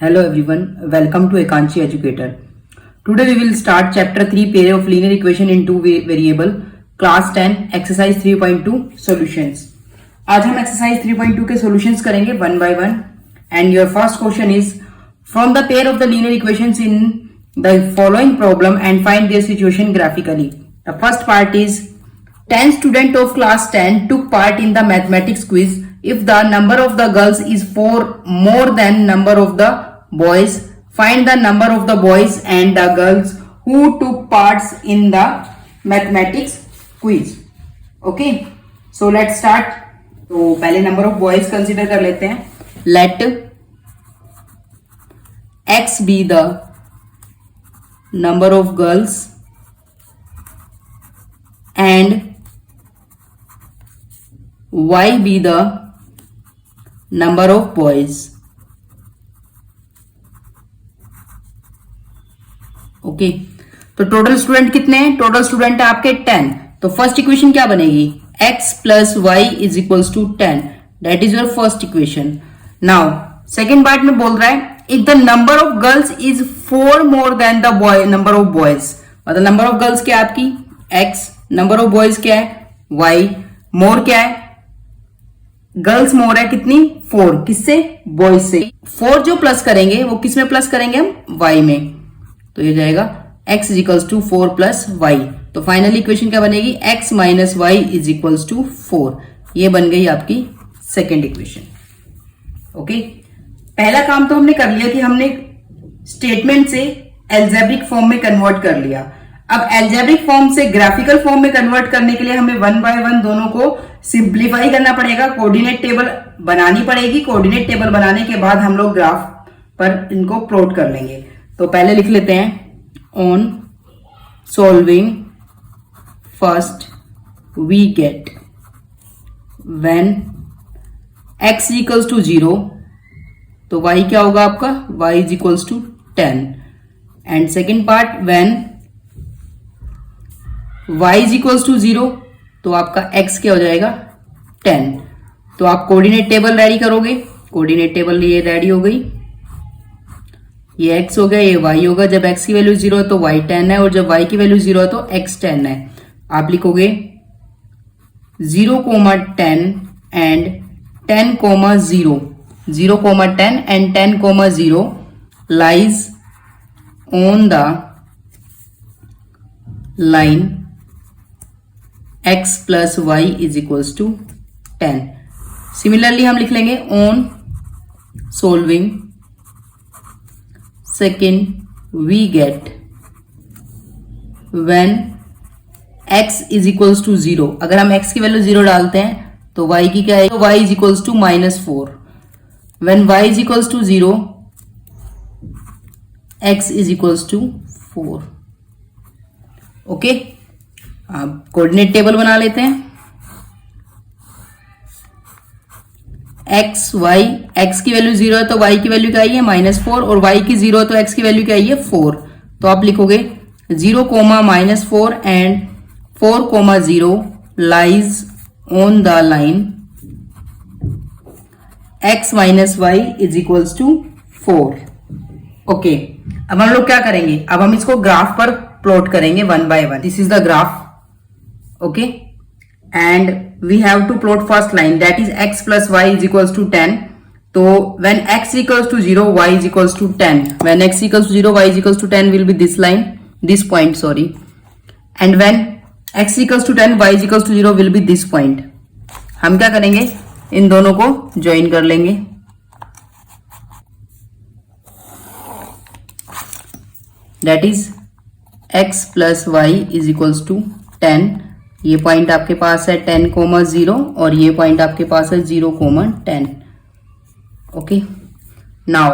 Hello everyone, welcome to Ekanchi Educator. Today we will start chapter 3 pair of linear equation in two variable class 10 exercise 3.2 solutions. आज हम exercise 3.2 के solutions करेंगे one by one and your first question is from the pair of the linear equations in the following problem and find their situation graphically. The first part is 10 students of class 10 took part in the mathematics quiz. If the number of the girls is 4 more than number of the boys, find the number of the boys and the girls who took parts in the mathematics quiz. Okay, so let's start. तो पहले number of boys consider कर लेते हैं. Let x be the number of girls and y be the number of boys. Okay तो total student कितने हैं? Total student है आपके 10. तो फर्स्ट इक्वेशन क्या बनेगी? x plus Y is equals to 10. That is your first equation. Now second part में बोल रहा है if the number of girls is 4 more than the boy number of boys. मतलब नंबर ऑफ गर्ल्स क्या है आपकी x, नंबर ऑफ बॉयज क्या है y, मोर क्या है गर्ल्स मोर है कितनी 4. किससे? बॉयज से. 4 जो प्लस करेंगे वो किस में प्लस करेंगे हम y में. तो ये जाएगा x is equals to 4 plus Y. तो फाइनली इक्वेशन क्या बनेगी? x minus Y is equals to 4. ये बन गई आपकी सेकेंड इक्वेशन. ओके, पहला काम तो हमने कर लिया कि हमने स्टेटमेंट से एल्जेब्रिक फॉर्म में कन्वर्ट कर लिया. अब एल्जेब्रिक फॉर्म से ग्राफिकल फॉर्म में कन्वर्ट करने के लिए हमें वन बाय वन दोनों को सिंप्लीफाई करना पड़ेगा. कोऑर्डिनेट टेबल बनानी पड़ेगी. कोऑर्डिनेट टेबल बनाने के बाद हम लोग ग्राफ पर इनको प्लॉट कर लेंगे. तो पहले लिख लेते हैं on solving first we get when x equals to 0 तो y क्या होगा आपका? y is equals to 10. And second part when y is equals to 0 तो आपका x क्या हो जाएगा? 10. तो आप कोऑर्डिनेट टेबल रेडी करोगे. कोऑर्डिनेट टेबल ये रेडी हो गई. ये x हो गया, ये y होगा. जब x की वैल्यू 0 है तो y 10 है और जब y की वैल्यू 0 है तो x 10 है. आप लिखोगे 0,10 and 10,0. 0,10 and 10,0 lies on the line x plus Y is equals to 10. Similarly हम लिख लेंगे on solving second we get when x is equals to 0. अगर हम x की वैल्यू 0 डालते हैं तो y की क्या है? y is equals to -4. When y is equals to 0 x is equals to 4. Okay, आप कोऑर्डिनेट टेबल बना लेते हैं. एक्स वाई, एक्स की वैल्यू 0 है तो y की वैल्यू क्या आई है? -4. और y की 0 है तो x की वैल्यू क्या आई है? 4. तो आप लिखोगे 0, -4 and 4,0 lies on the line x minus Y is equals to 4. Okay, अब हम लोग क्या करेंगे? अब हम इसको ग्राफ पर प्लॉट करेंगे one by one. This is the graph. Okay, and we have to plot first line that is x plus y is equals to 10. So when x equals to 0 y is equals to 10. When x equals to 0 y is equals to 10 will be this line, this point, sorry. And when x equals to 10 y is equals to 0 will be this point. हम क्या करेंगे? इन दोनों को join कर लेंगे. That is x plus y is equals to 10. ये point आपके पास है 10,0 और ये पॉइंट आपके पास है 0,10. Okay, now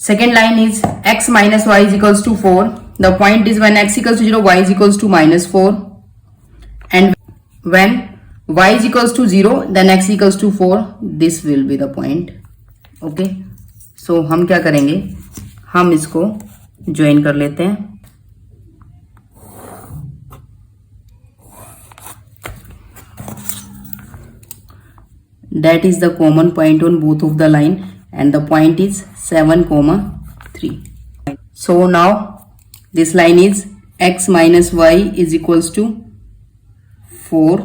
second line is x minus Y is equals to 4. The point is when x equals to 0 y is equals to -4 and when y is equals to 0 then x equals to 4. This will be the point. Okay, so हम क्या करेंगे? हम इसको join कर लेते हैं. that is the common point on both of the line and the point is 7, 3. So now this line is x minus y is equals to 4.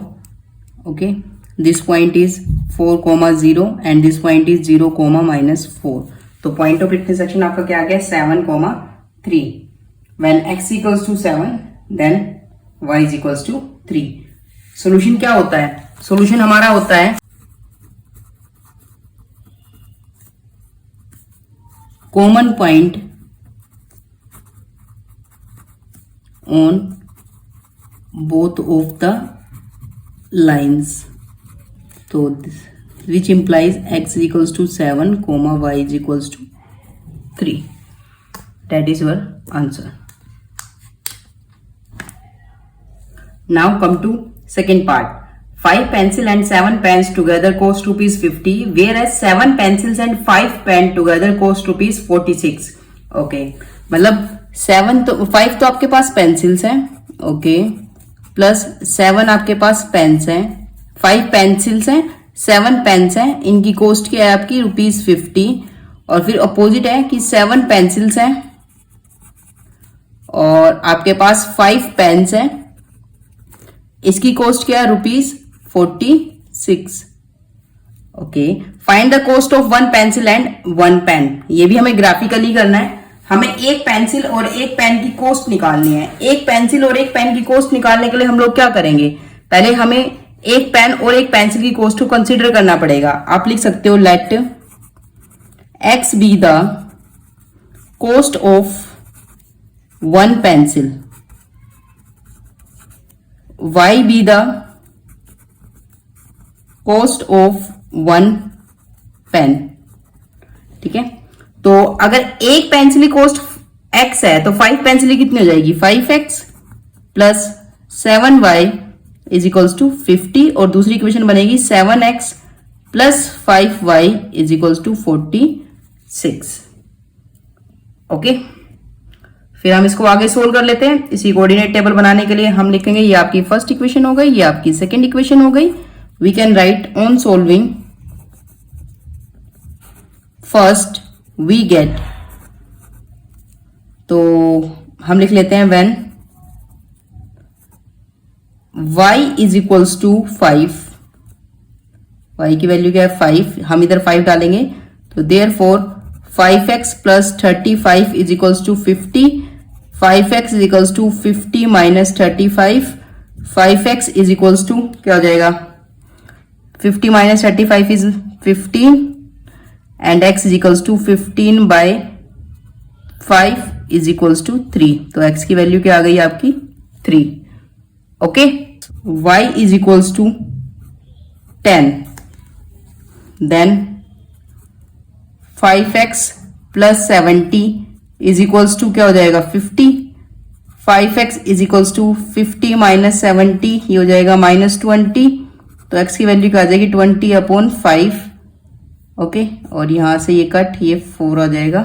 Okay, this point is 4, 0 and this point is 0, minus 4. तो point of intersection आपका क्या आ गया 7, 3. When x equals to 7 then y is equals to 3. Solution क्या होता है? Solution हमारा होता है common point on both of the lines. तो which implies x is equals to 7, y is equals to 3. That is your answer. Now come to second part. 5 pencil and 7 pens together cost rupees 50, whereas 7 pencils and 5 pen together cost rupees 46. Okay, मतलब 5 तो आपके पास pencils हैं, okay, plus 7 आपके पास pens हैं. 5 pencils हैं, 7 pens हैं, इनकी cost क्या है आपकी ₹50. और फिर अपोजिट है कि 7 पेंसिल्स हैं और आपके पास 5 पेन्स हैं, इसकी कॉस्ट क्या है ₹46. Okay, find the cost of 1 pencil and 1 pen. ये भी हमें ग्राफिकली करना है. हमें एक पेंसिल और एक पेन की कॉस्ट निकालनी है. एक पेंसिल और एक पेन की कॉस्ट निकालने के लिए हम लोग क्या करेंगे? पहले हमें एक पेन और एक पेंसिल की कॉस्ट को कंसीडर करना पड़ेगा. आप लिख सकते हो let x be the cost of 1 pencil, y be the cost of 1 pen. ठीक है, तो अगर एक पेंसिल की कॉस्ट x है तो 5 पेंसिल कितनी हो जाएगी 5x plus 7y is equals to 50 और दूसरी इक्वेशन बनेगी 7x plus 5y is equals to 46. Okay, फिर हम इसको आगे सोल्व कर लेते हैं. इसी कोऑर्डिनेट टेबल बनाने के लिए हम लिखेंगे ये आपकी फर्स्ट इक्वेशन हो गई, ये आपकी सेकंड इक्वेशन हो गई. We can write on solving first we get, तो हम लिख लेते हैं when y is equals to 5, y की वैल्यू क्या है 5, हम इधर 5 डालेंगे तो therefore 5x plus 35 is equals to 50. 5x is equals to 50 minus 35. 5x is equals to क्या हो जाएगा 50 minus 35 is 15 and x is equals to 15 by 5 is equals to 3. तो x की वैल्यू क्या आ गई आपकी 3. Okay, y is equals to 10, then 5x plus 70 is equals to क्या हो जाएगा 50. 5x is equals to 50 minus 70 ये हो जाएगा माइनस 20. तो x की वैल्यू क्या आ जाएगी 20/5. ओके, और यहां से ये कट, ये 4 आ जाएगा.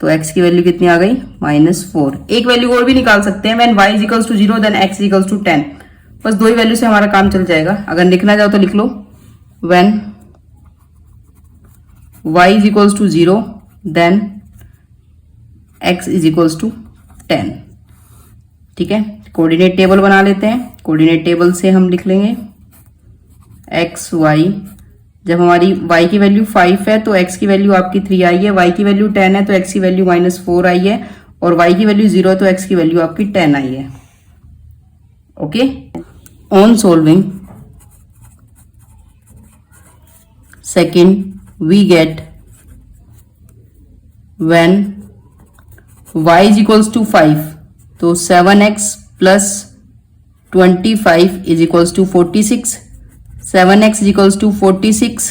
तो x की वैल्यू कितनी आ गई -4. एक वैल्यू और भी निकाल सकते हैं. When y is equals to 0 then x is equals to 10. बस दो ही वैल्यू से हमारा काम चल जाएगा. अगर लिखना चाहो तो लिख लो when y is equals to 0 then x is equals to 10. ठीक है, कोऑर्डिनेट टेबल बना लेते हैं. कोऑर्डिनेट टेबल से हम लिख लेंगे x y. जब हमारी y की वैल्यू 5 है तो x की वैल्यू आपकी 3 आई है, y की वैल्यू 10 है तो x की वैल्यू -4 आई है, और y की वैल्यू 0 है तो x की वैल्यू आपकी 10 आई है. Okay, on solving second we get when y is equals to 5 तो 7x plus 25 is equals to 46. 7x is equals to 46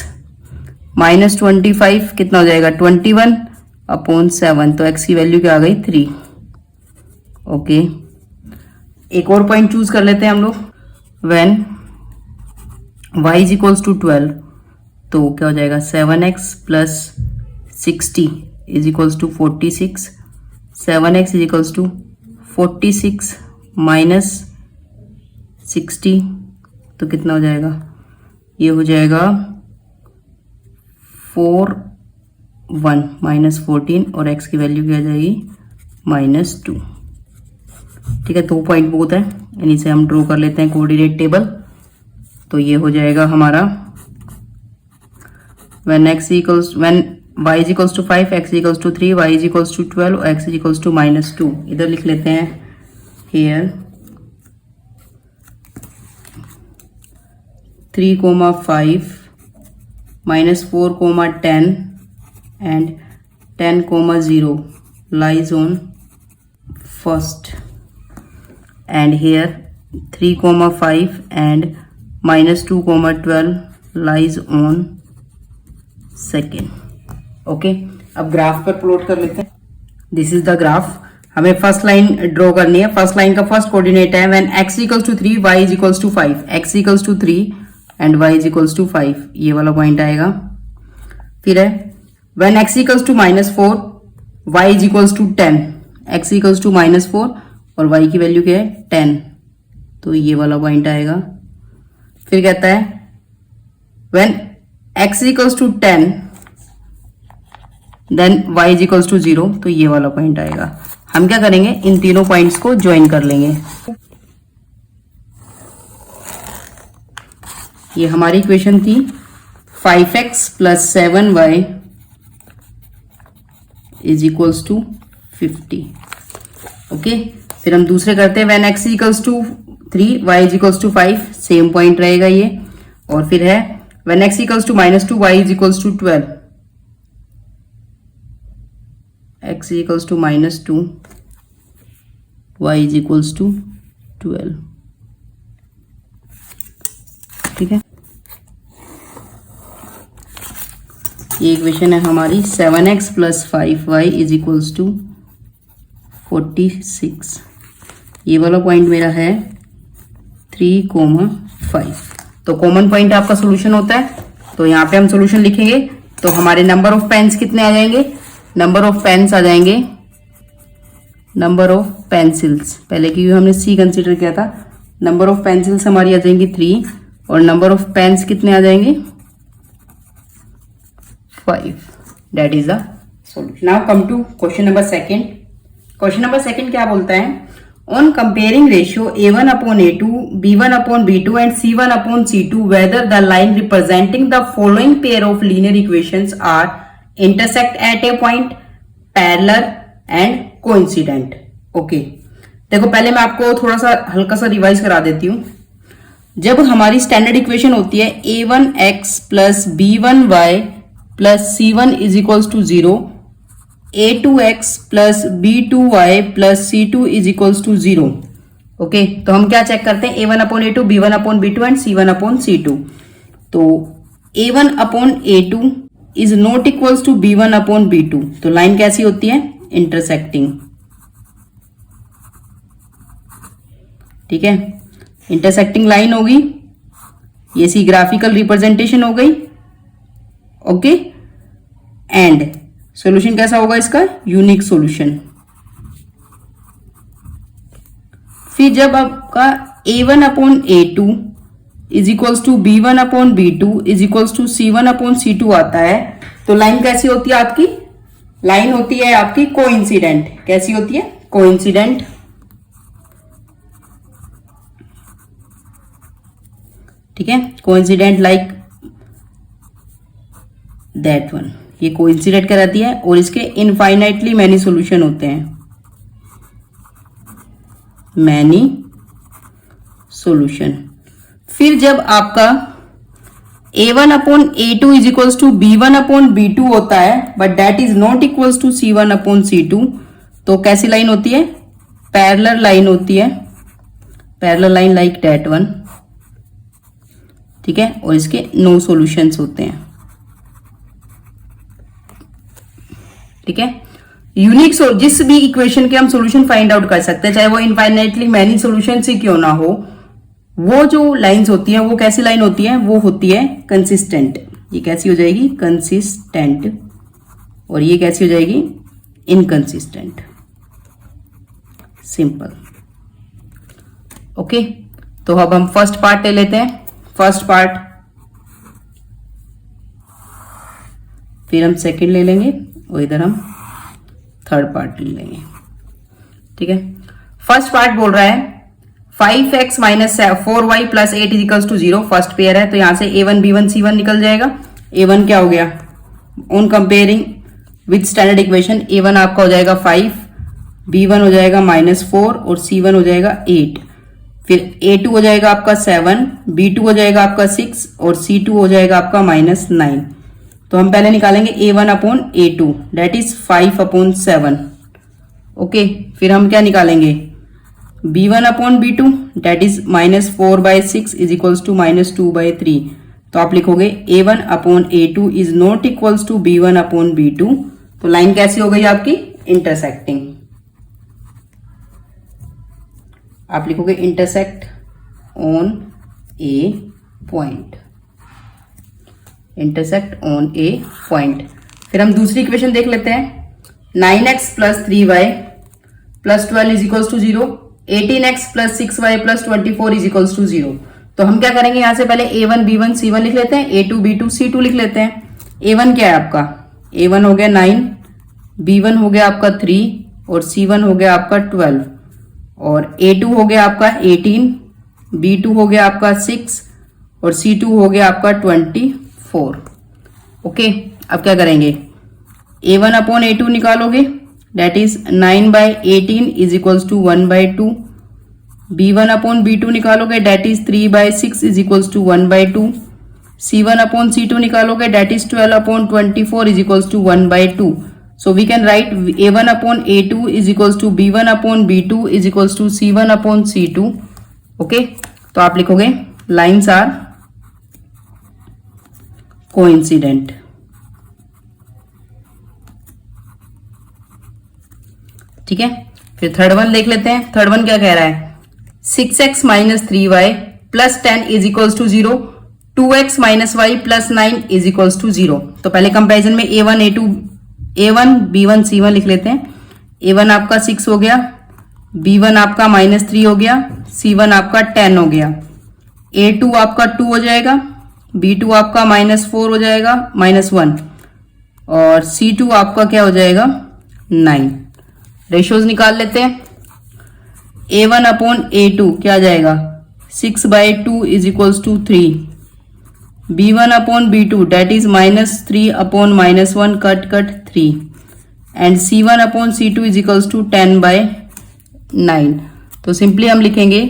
minus 25 कितना हो जाएगा 21/7. तो x की वैल्यू क्या आ गई 3. ओके, एक और पॉइंट चूज कर लेते हैं हम लोग. when y is equals to 12 तो क्या हो जाएगा 7x plus 60 is equals to 46. 7x is equals to 46 minus 60 तो कितना हो जाएगा, ये हो जाएगा 4 1 -14 और x की वैल्यू क्या आ जाएगी -2। ठीक है, 2 पॉइंट बहुत है, यानी से हम ड्रॉ कर लेते हैं कोऑर्डिनेट टेबल। तो ये हो जाएगा हमारा when y is equals to 5, x is equals to 3, y is equals to 12, x is equals to -2। इधर लिख लेते हैं here 3, 5, -4, 10 and 10, 0 lies on first, and here 3, 5 and -2, 12 lies on second. Okay, अब ग्राफ पर प्लॉट कर लेते हैं। This is the graph. हमें फर्स्ट लाइन ड्रॉ करनी है। फर्स्ट लाइन का फर्स्ट कोऑर्डिनेट है when x equals to 3, y is equals to 5, x equals to 3 and y is equals to 5, ये वाला पॉइंट आएगा। फिर है when x equals to -4, y is equals to 10, x equals to -4 और y की value क्या है 10, तो ये वाला पॉइंट आएगा। फिर कहता है when x equals to 10 then y is equals to 0, तो ये वाला पॉइंट आएगा। हम क्या करेंगे, इन तीनों पॉइंट्स को ज्वाइन कर लेंगे। ये हमारी इक्वेशन थी 5x + 7y is equals to 50। Okay, फिर हम दूसरे करते हैं when x equals to 3, y is equals to 5, same point रहेगा ये। और फिर है when x equals to -2, y is equals to 12, x equals to -2, y is equals to 12। ठीक है, ये इक्वेशन है हमारी 7x + 5y is equals to 46। ये वाला पॉइंट मेरा है 3, 5। तो कॉमन पॉइंट आपका सोल्यूशन होता है, तो यहाँ पे हम सोल्यूशन लिखेंगे। तो हमारे नंबर ऑफ पेन्स कितने आ जाएंगे, नंबर ऑफ पेन्स आ जाएंगे, नंबर ऑफ पेंसिल्स, पहले की हमने सी कंसीडर किया था, नंबर ऑफ पेंसिल्स हमारी आ जाएंगी 3 और नंबर ऑफ पेन्स कितने आ जाएंगे 5। That is the solution. Now come to question number second. Question number second क्या बोलता है, on comparing ratio a1/a2, b1/b2 and c1/c2 whether the line representing the following pair of linear equations are intersect at a point, parallel and coincident। Okay, देखो पहले मैं आपको थोड़ा सा हल्का सा रिवाइज करा देती हूँ। जब हमारी स्टैंडर्ड इक्वेशन होती है a1x + b1y + c1 is equals to 0, a2x + b2y + c2 is equals to 0। Okay, तो हम क्या चेक करते हैं, a1/a2, b1/b2 एंड c1/c2। तो a1/a2 is not equals to b1/b2, तो लाइन कैसी होती है, इंटरसेक्टिंग। ठीक है, इंटरसेक्टिंग लाइन होगी, ये सी ग्राफिकल रिप्रेजेंटेशन हो गई। ओके, एंड सॉल्यूशन कैसा होगा इसका, यूनिक सॉल्यूशन। फिर जब आपका a1/a2 is equals to b1/b2 is equals to c1/c2 आता है, तो लाइन कैसी होती है आपकी, लाइन होती है आपकी कोइंसिडेंट। कैसी होती है, कोइंसिडेंट। ठीक है, कोइंसिडेंट लाइक दैट वन, ये कोइंसिडेंट कराती है और इसके इनफाइनाइटली मैनी सॉल्यूशन होते हैं, मैनी सॉल्यूशन। फिर जब आपका a1/a2 is equals to b1/b2 होता है but that is not equals to c1/c2, तो कैसी लाइन होती है, पैरेलल लाइन होती है, parallel line like that one. ठीक है, और इसके नो सॉल्यूशंस होते हैं। ठीक है, यूनिक जिस भी इक्वेशन के हम सॉल्यूशन फाइंड आउट कर सकते हैं, चाहे वो इनफाइनाइटली मैनी सॉल्यूशन से क्यों ना हो, वो जो लाइंस होती हैं वो कैसी लाइन होती है, वो होती है कंसिस्टेंट। ये कैसी हो जाएगी, कंसिस्टेंट, और ये कैसी हो जाएगी, इनकंसिस्टेंट। सिंपल। ओके, तो अब हम फर्स्ट पार्ट ले लेते हैं। फर्स्ट पार्ट, फिर हम सेकंड ले लेंगे और इधर हम थर्ड पार्ट ले लेंगे। ठीक है, फर्स्ट पार्ट बोल रहा है 5x minus 4y plus 8 is equals to 0। First pair है तो यहां से a1 b1 c1 निकल जाएगा। a1 क्या हो गया, on comparing with standard equation, a1 आपका हो जाएगा 5, b1 हो जाएगा -4 और c1 हो जाएगा 8। फिर a2 हो जाएगा आपका 7, b2 हो जाएगा आपका 6 और c2 हो जाएगा आपका -9। तो हम पहले निकालेंगे a1 upon a2 that is 5 upon 7। Okay, फिर हम क्या निकालेंगे b1 upon b2 that is -4/6 is equals to -2/3। तो आप लिखोगे a1 upon a2 is not equals to b1 upon b2। तो लाइन कैसी हो गई आपकी, इंटरसेक्टिंग। आप लिखोगे intersect on a point, intersect on a point. फिर हम दूसरी इक्वेशन देख लेते हैं। 9x plus 3y plus 12 is equals to 0, 18x plus 6y plus 24 is equals to 0। तो हम क्या करेंगे, यहां से पहले a1 b1 c1 लिख लेते हैं, a2 b2 c2 लिख लेते हैं। a1 क्या है आपका, a1 हो गया 9, b1 हो गया आपका 3 और c1 हो गया आपका 12 और a2 हो गया आपका 18, b2 हो गया आपका 6 और c2 हो गया आपका 24। ओके, अब क्या करेंगे, a1 अपॉन a2 निकालोगे that is 9/18 is equals to 1/2। b1 upon b2 निकालोगे that is 3/6 is equals to 1/2। c1 upon c2 निकालोगे that is 12 upon 24 is equals to 1/2। So we can write a1 upon a2 is equals to b1 upon b2 is equals to c1 upon c2. Okay, तो आप लिखोगे lines are coincident. ठीक है, फिर third one देख लेते हैं। Third one क्या कह रहा है, 6x minus 3y plus 10 is equals to 0, 2x minus y plus 9 is equals to 0। तो पहले कंपेरिजन में a1 b1 c1 लिख लेते हैं। a1 आपका 6 हो गया, b1 आपका -3 हो गया, c1 आपका 10 हो गया, a2 आपका 2 हो जाएगा, b2 आपका -4 हो जाएगा -1 और c2 आपका क्या हो जाएगा 9। रेशियोज निकाल लेते हैं। a1 अपॉन a2 क्या आ जाएगा, 6/2 is equals to 3। b1 upon b2 that is -3 upon -1 cut 3 and c1 upon c2 is equals to 10/9। तो सिंपली हम लिखेंगे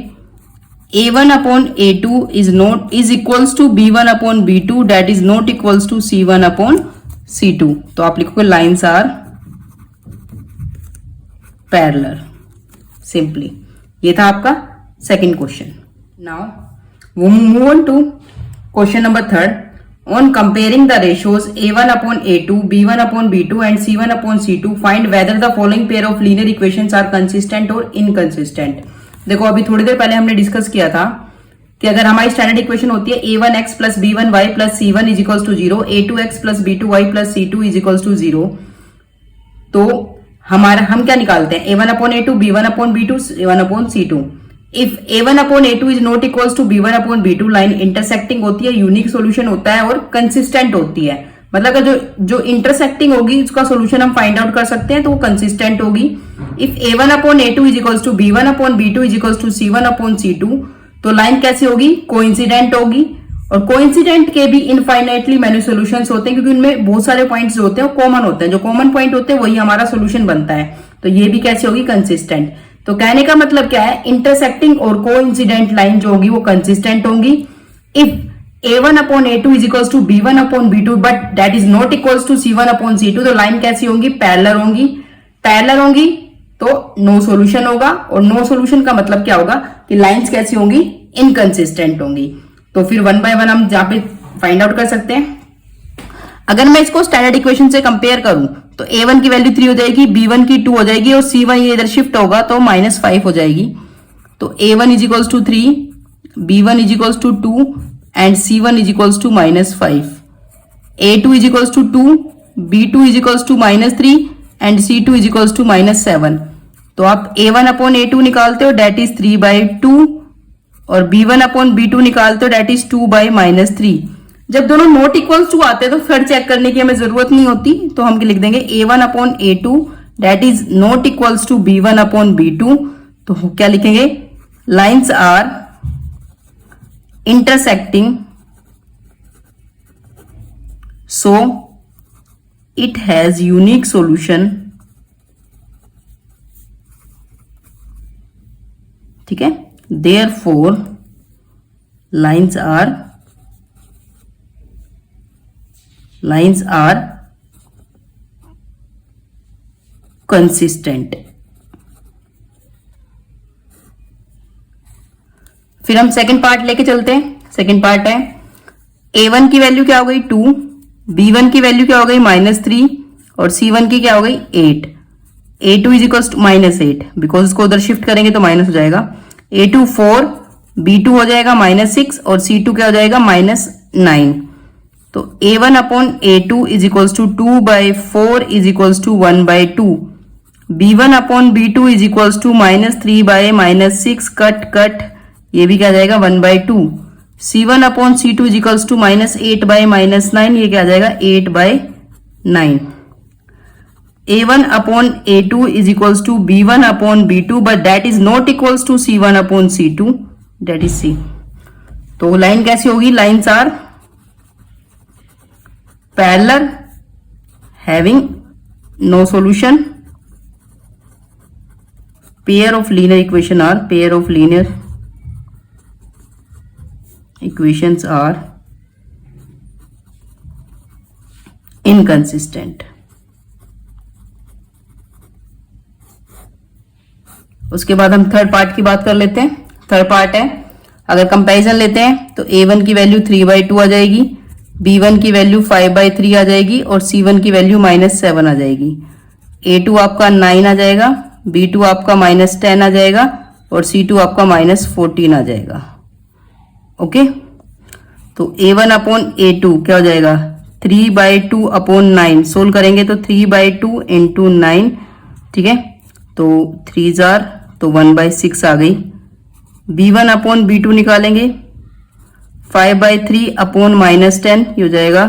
a1 upon a2 is equals to b1 upon b2 that is not equals to c1 upon c2। तो आप लिखोगे lines are parallel. Simply ये था आपका second question. Now we move on to question number third. On comparing the ratios a1 upon a2, b1 upon b2 and c1 upon c2, find whether the following pair of linear equations are consistent or inconsistent। देखो अभी थोड़ी देर पहले हमने discuss किया था कि अगर हमारी स्टैंडर्ड इक्वेशन होती है a1x plus b1y plus c1 is equals to 0, a2x plus b2y plus c2 is equals to 0, तो हम क्या निकालते हैं, a1 upon a2, b1 upon b2, c1 upon c2। If a1 upon a2 is not equals to b1 upon b2, line intersecting होती है, unique solution होता है और कंसिस्टेंट होती है। मतलब अगर जो इंटरसेक्टिंग होगी उसका सॉल्यूशन हम फाइंड आउट कर सकते हैं तो वो कंसिस्टेंट होगी। If a1 upon a2 is equals to b1 upon b2 is equals to c1 upon c2, तो लाइन कैसी होगी, कोइंसिडेंट होगी। और कोइंसिडेंट के भी इनफाइनाइटली मेनी सॉल्यूशंस होते हैं क्योंकि उनमें बहुत सारे पॉइंट्स जो होते हैं वो कॉमन होते हैं, जो कॉमन पॉइंट होते हैं वही हमारा सॉल्यूशन बनता है। तो ये भी कैसी होगी, कंसिस्टेंट। तो कहने का मतलब क्या है, इंटरसेक्टिंग और कोइंसिडेंट लाइन जो होगी वो कंसिस्टेंट होंगी। If a1 upon a2 is equals to b1 upon b2 but that is not equals to c1 upon c2, तो लाइन कैसी होंगी, पैरेलल होंगी। पैरेलल होंगी तो नो सॉल्यूशन होगा, और नो सॉल्यूशन का मतलब क्या होगा कि लाइंस कैसी होंगी, इनकंसिस्टेंट होंगी। तो फिर वन बाय वन हम जहां पे फाइंड आउट कर सकते हैं। अगर मैं इसको स्टैंडर्ड इक्वेशन से कंपेयर करूं तो a1 की वैल्यू 3 हो जाएगी, b1 की 2 हो जाएगी और c1 ये इधर शिफ्ट होगा तो -5 हो जाएगी। तो a1 is equals to 3, b1 is equals to 2 and c1 is equals to -5। a2 is equals to 2, b2 is equals to -3 and c2 is equals to -7। तो आप a1 अपॉन a2 निकालते हो डेट इज 3/2 और b1 upon b2 निकालते हो date is 2/-3। जब दोनों not equals to आते हैं तो फिर चेक करने की हमें जरूरत नहीं होती, तो हम लिख देंगे A1 upon A2 that is not equals to B1 upon B2। तो क्या लिखेंगे, lines are intersecting so it has unique solution. ठीक है, देयरफॉर लाइन्स आर कंसिस्टेंट। फिर हम सेकंड पार्ट लेके चलते हैं। सेकंड पार्ट है A1 की वैल्यू क्या हो गई 2, B1 की वैल्यू क्या हो गई -3 और C1 की क्या हो गई 8। A2 is equal to -8 because इसको उधर शिफ्ट करेंगे तो माइनस हो जाएगा। A2 4, B2 हो जाएगा -6 और C2 क्या हो जाएगा -9। तो A1 upon A2 is equals to 2/4 is equals to 1/2। B1 upon B2 is equals to -3/-6 cut ये भी क्या जाएगा 1/2। C1 upon C2 is equals to -8/-9 ये क्या जाएगा 8/9। A1 upon A2 is equals to B1 upon B2 but that is not equals to C1 upon C2 that is C। तो line कैसी होगी, lines are parallel having no solution, pair of linear equation are equations are inconsistent. उसके बाद हम third part की बात कर लेते हैं। थर्ड पार्ट है, अगर कंपैरिजन लेते हैं तो A1 की वैल्यू 3/2 आ जाएगी, B1 की वैल्यू 5/3 आ जाएगी और C1 की वैल्यू -7 आ जाएगी। A2 आपका 9 आ जाएगा, B2 आपका -10 आ जाएगा और C2 आपका -14 आ जाएगा। ओके, तो A1 अपॉन A2 क्या हो जाएगा 3/2 अपॉन 9। सोल्व करेंगे तो 3/2 इंटू 9। ठीक है, तो 3 जार तो 1/6 आ गई। B1 अपॉन B2 निकालेंगे 5/3 अपॉन -10 ये हो जाएगा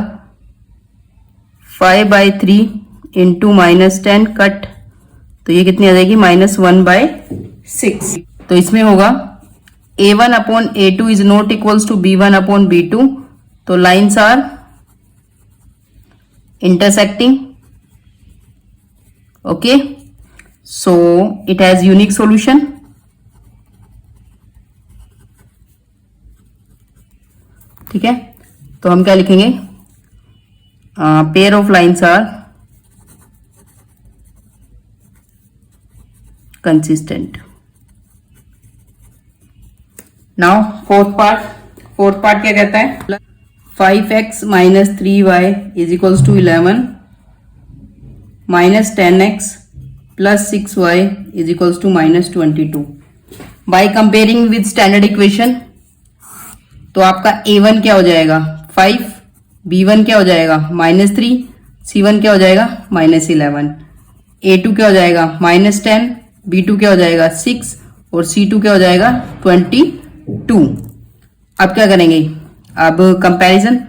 5/3 इंटू -10 कट, तो ये कितनी आ जाएगी -1/6। तो इसमें होगा A1 upon A2 is not equals to B1 upon B2। तो lines are intersecting. Okay, so it has unique solution। ठीक है, तो हम क्या लिखेंगे, pair of lines are consistent. Now fourth part क्या कहता है, 5x - 3y is equals to 11 -10x plus 6y is equals to -22। By comparing with standard equation तो आपका A1 क्या हो जाएगा 5, B1 क्या हो जाएगा -3, C1 क्या हो जाएगा -11, A2 क्या हो जाएगा -10, B2 क्या हो जाएगा 6 और C2 क्या हो जाएगा 22। अब क्या करेंगे, अब comparison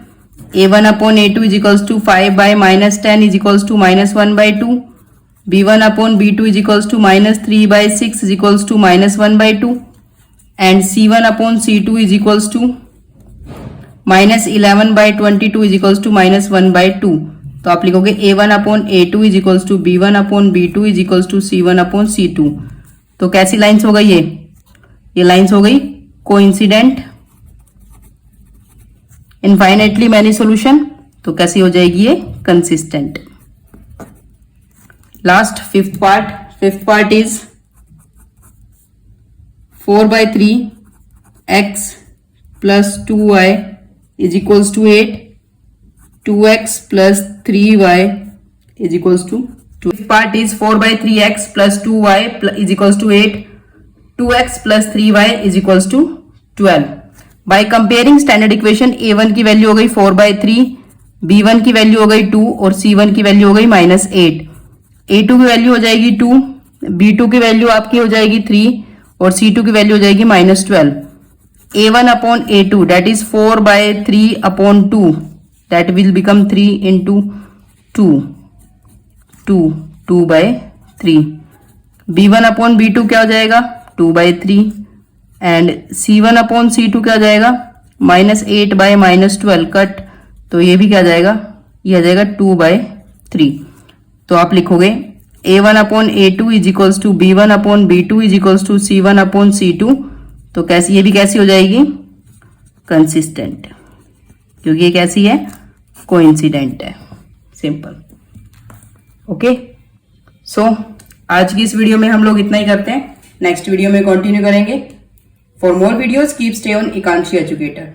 A1 upon A2 is equals to 5/-10 is equals to -1/2। B1 upon B2 is equals to -3/6 is equals to -1/2 and C1 upon C2 is equals to -11/22 is equals to -1/2। तो आप लिखोगे A1 upon A2 is equals to B1 upon B2 is equals to C1 upon C2। तो कैसी lines हो गई ये lines हो गई कोइंसिडेंट, इनफाइनाइटली मैनी सॉल्यूशन। तो कैसी हो जाएगी ये consistent. Last fifth part is 4/3 x plus 2y is equals to 8, 2x plus 3y is equals to 2. Fifth part is 4/3 x plus 2y is equals to 8, 2x plus 3y is equals to 12। By comparing standard equation A1 की value हो गई 4/3, B1 की value हो गई 2 और C1 की value हो गई -8। A2 की वैल्यू हो जाएगी 2, B2 की वैल्यू आपकी हो जाएगी 3 और C2 की वैल्यू हो जाएगी -12। a1 upon a2 that is 4 by 3 upon 2 that will become 3 into 2 by 3. b1 upon b2 क्या हो जाएगा 2 by 3 and c1 upon c2 क्या हो जाएगा -8 by -12 कट, तो ये भी क्या आ जाएगा, ये आ जाएगा 2 by 3. तो आप लिखोगे a1 upon a2 is equals to b1 upon b2 is equals to c1 upon c2. तो कैसी, ये भी कैसी हो जाएगी, कंसिस्टेंट, क्योंकि ये कैसी है, कोइंसिडेंट है. सिंपल. ओके, सो आज की इस वीडियो में हम लोग इतना ही करते हैं. नेक्स्ट वीडियो में कंटिन्यू करेंगे. For more videos keep stay on Ekanshi educator.